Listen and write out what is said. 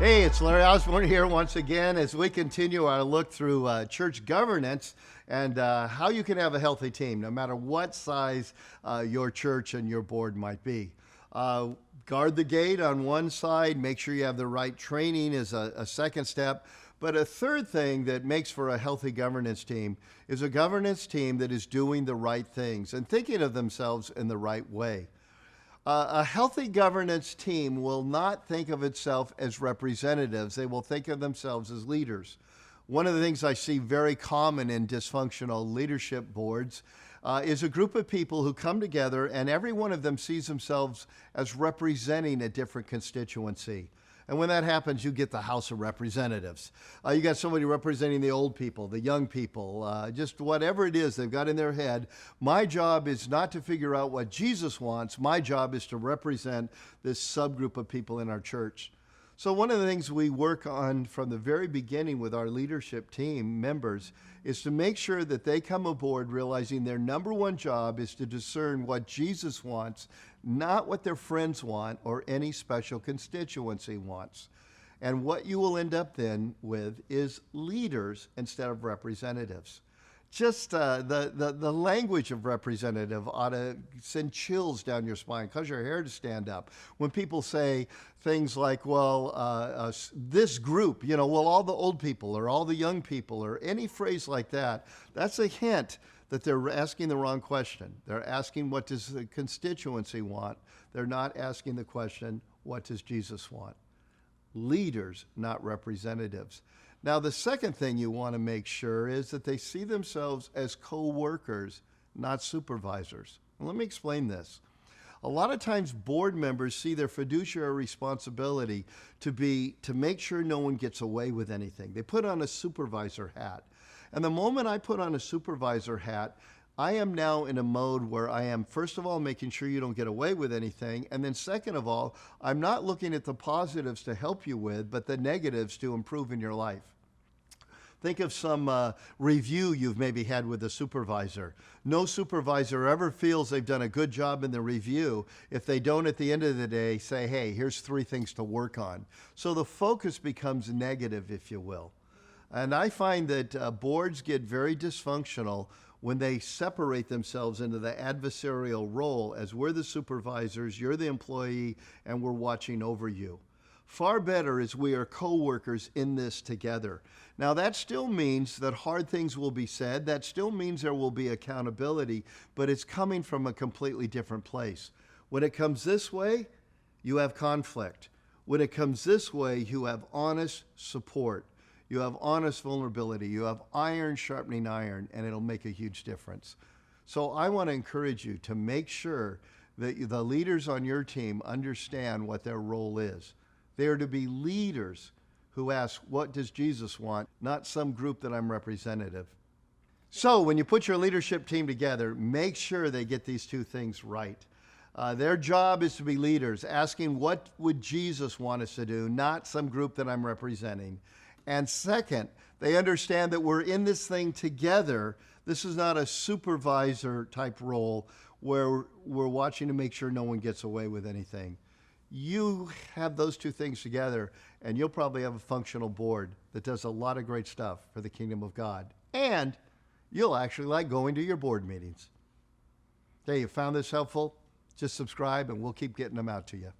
Hey, it's Larry Osborne here once again as we continue our look through church governance and how you can have a healthy team, no matter what size your church and your board might be. Guard the gate on one side, make sure you have the right training is a second step. But a third thing that makes for a healthy governance team is a governance team that is doing the right things and thinking of themselves in the right way. A healthy governance team will not think of itself as representatives. They will think of themselves as leaders. One of the things I see very common in dysfunctional leadership boards is a group of people who come together and every one of them sees themselves as representing a different constituency. And when that happens, you get the House of Representatives. You got somebody representing the old people, the young people, just whatever it is they've got in their head. My job is not to figure out what Jesus wants. My job is to represent this subgroup of people in our church. So one of the things we work on from the very beginning with our leadership team members is to make sure that they come aboard realizing their number one job is to discern what Jesus wants, not what their friends want or any special constituency wants. And what you will end up then with is leaders instead of representatives. Just the language of representative ought to send chills down your spine, cause your hair to stand up. When people say things like, well, this group, well, all the old people or all the young people or any phrase like that, that's a hint that they're asking the wrong question. They're asking, what does the constituency want? They're not asking the question, what does Jesus want? Leaders, not representatives. Now, the second thing you want to make sure is that they see themselves as co-workers, not supervisors. And let me explain this. A lot of times board members see their fiduciary responsibility to make sure no one gets away with anything. They put on a supervisor hat. And the moment I put on a supervisor hat, I am now in a mode where I am, first of all, making sure you don't get away with anything. And then second of all, I'm not looking at the positives to help you with, but the negatives to improve in your life. Think of some review you've maybe had with a supervisor. No supervisor ever feels they've done a good job in the review if they don't at the end of the day say, hey, here's 3 things to work on. So the focus becomes negative, if you will. And I find that boards get very dysfunctional when they separate themselves into the adversarial role as we're the supervisors, you're the employee, and we're watching over you. Far better is we are co-workers in this together. Now that still means that hard things will be said, that still means there will be accountability, but it's coming from a completely different place. When it comes this way, you have conflict. When it comes this way, you have honest support. You have honest vulnerability. You have iron sharpening iron, and it'll make a huge difference. So I want to encourage you to make sure that the leaders on your team understand what their role is. They are to be leaders who ask, what does Jesus want? Not some group that I'm representative. So when you put your leadership team together, make sure they get these 2 things right. Their job is to be leaders, asking what would Jesus want us to do, not some group that I'm representing. And second, they understand that we're in this thing together. This is not a supervisor type role where we're watching to make sure no one gets away with anything. You have those 2 things together, and you'll probably have a functional board that does a lot of great stuff for the kingdom of God. And you'll actually like going to your board meetings. Hey, you found this helpful? Just subscribe, and we'll keep getting them out to you.